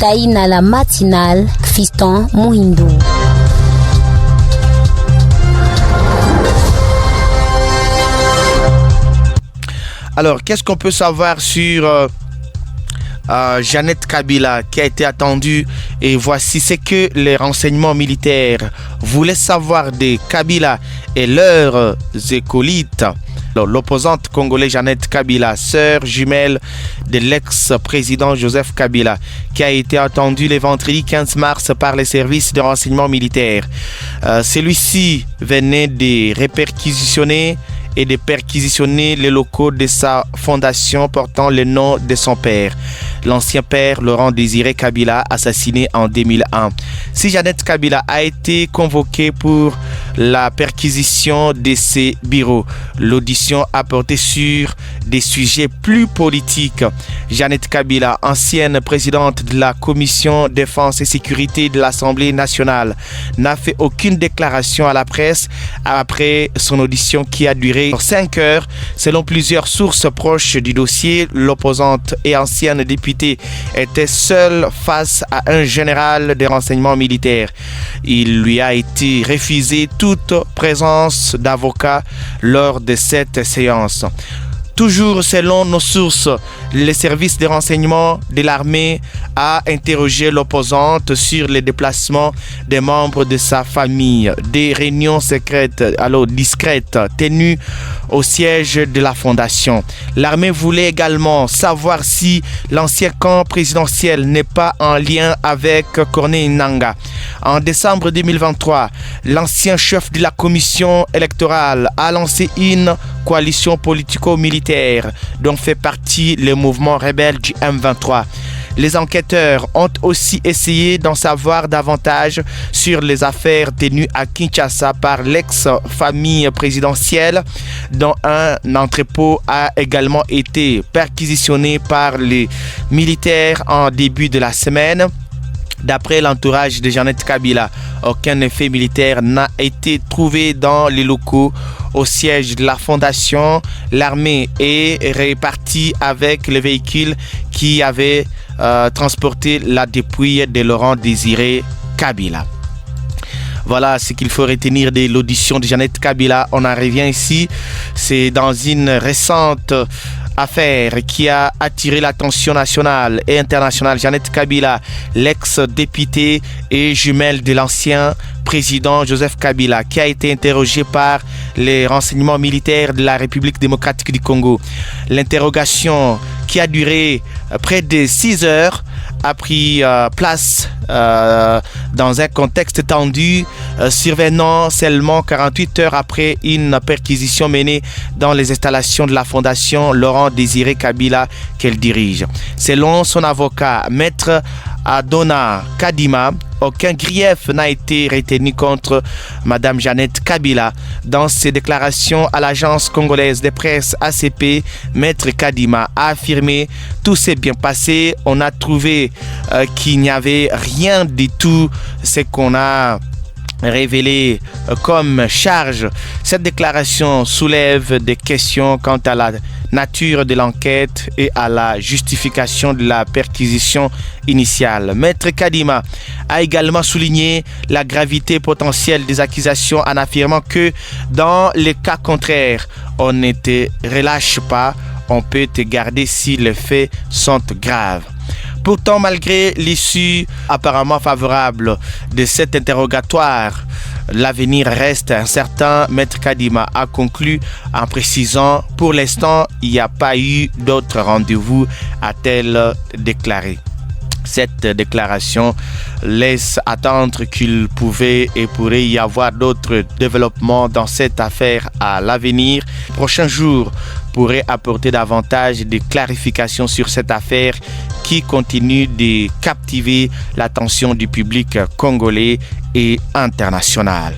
tai na la matinale Fiston Muhindo. Alors, qu'est-ce qu'on peut savoir sur Jeannette Kabila qui a été attendue? Et voici ce que les renseignements militaires voulaient savoir de Kabila et leurs acolytes. L'opposante congolaise Jeannette Kabila, sœur jumelle de l'ex-président Joseph Kabila, qui a été attendue le vendredi 15 mars par les services de renseignement militaire. Celui-ci venait de réperquisitionner et de perquisitionner les locaux de sa fondation portant le nom de son père, l'ancien père Laurent Désiré Kabila, assassiné en 2001. Si Jeannette Kabila a été convoquée pour la perquisition de ses bureaux, l'audition a porté sur des sujets plus politiques. Jeannette Kabila, ancienne présidente de la Commission Défense et Sécurité de l'Assemblée nationale, n'a fait aucune déclaration à la presse après son audition qui a duré 5 heures. Selon plusieurs sources proches du dossier, l'opposante et ancienne députée était seule face à un général des renseignements militaires. Il lui a été refusé toute présence d'avocat lors de cette séance. Toujours selon nos sources, le service de renseignement de l'armée a interrogé l'opposante sur les déplacements des membres de sa famille, des réunions secrètes, alors discrètes, tenues au siège de la fondation. L'armée voulait également savoir si l'ancien camp présidentiel n'est pas en lien avec Corneille Nangaa. En décembre 2023, l'ancien chef de la commission électorale a lancé une coalition politico-militaire dont fait partie le mouvement rebelle du M23. Les enquêteurs ont aussi essayé d'en savoir davantage sur les affaires tenues à Kinshasa par l'ex-famille présidentielle, dont un entrepôt a également été perquisitionné par les militaires en début de la semaine. D'après l'entourage de Jeannette Kabila, aucun effet militaire n'a été trouvé dans les locaux au siège de la fondation. L'armée est répartie avec le véhicule qui avait transporté la dépouille de Laurent Désiré Kabila. Voilà ce qu'il faut retenir de l'audition de Jeannette Kabila. On en revient ici. C'est dans une récente affaire qui a attiré l'attention nationale et internationale. Jeannette Kabila, l'ex-députée et jumelle de l'ancien président Joseph Kabila, qui a été interrogé par les renseignements militaires de la République démocratique du Congo. L'interrogation, qui a duré près de 6 heures, a pris place dans un contexte tendu, survenant seulement 48 heures après une perquisition menée dans les installations de la fondation Laurent Désiré Kabila qu'elle dirige. Selon son avocat, Maître Adona Kadima, aucun grief n'a été retenu contre Madame Jeannette Kabila. Dans ses déclarations à l'agence congolaise de presse ACP, Maître Kadima a affirmé « Tout s'est bien passé, on a trouvé qu'il n'y avait rien du tout ce qu'on a révélé comme charge ». Cette déclaration soulève des questions quant à la nature de l'enquête et à la justification de la perquisition initiale. Maître Kadima a également souligné la gravité potentielle des accusations en affirmant que dans les cas contraires, on ne te relâche pas, on peut te garder si les faits sont graves. Pourtant, malgré l'issue apparemment favorable de cet interrogatoire, l'avenir reste incertain. Maître Kadima a conclu en précisant « Pour l'instant, il n'y a pas eu d'autres rendez-vous », a-t-elle déclaré. Cette déclaration laisse attendre qu'il pouvait et pourrait y avoir d'autres développements dans cette affaire à l'avenir. Les prochains jours pourraient apporter davantage de clarifications sur cette affaire qui continue de captiver l'attention du public congolais et international.